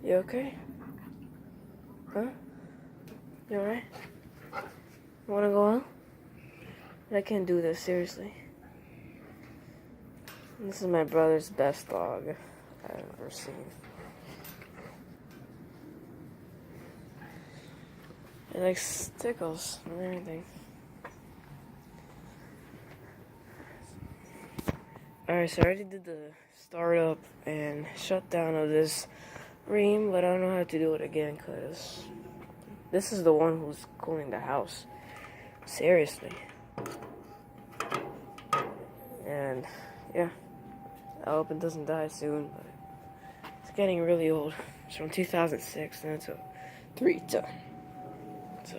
You okay? Huh? You alright? You wanna go out? I can't do this, seriously. This is my brother's best dog I've ever seen. It likes tickles and everything. Alright, so I already did the startup and shutdown of this Rheem, but I don't know how to do it again because this is the one who's cooling the house. Seriously. And yeah, I hope it doesn't die soon, but it's getting really old. It's from 2006 and it's a 3-ton. So.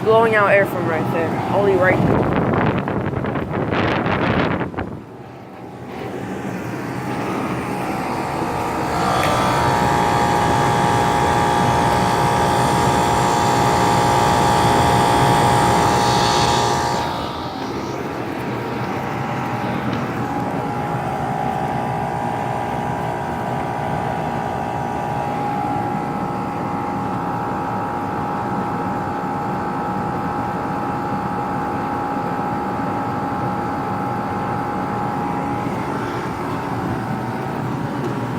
Blowing out air from right there. Only right there.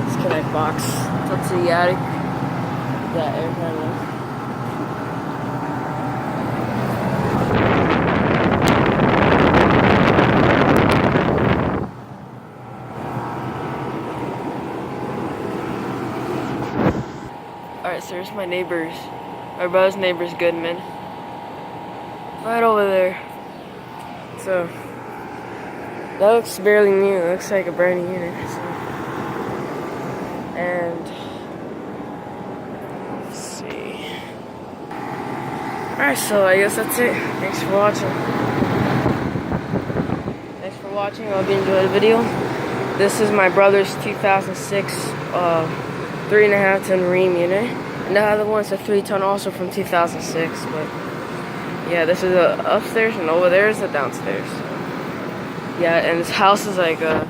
Disconnect box. Up to the attic. That air handler. Alright, so here's my neighbors. My brother's neighbor's Goodman. Right over there. So, that looks barely new. It looks like a brand new unit. So. And, let's see. Alright, so I guess that's it. Thanks for watching. I hope you enjoyed the video. This is my brother's 2006 3.5-ton Rheem unit. And the other one's a 3-ton also from 2006. But yeah, this is the upstairs and over there is the downstairs. Yeah, and this house is like I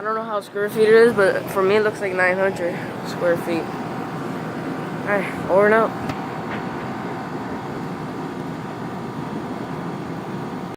don't know how square feet it is, but for me it looks like 900 square feet. Alright, over and out.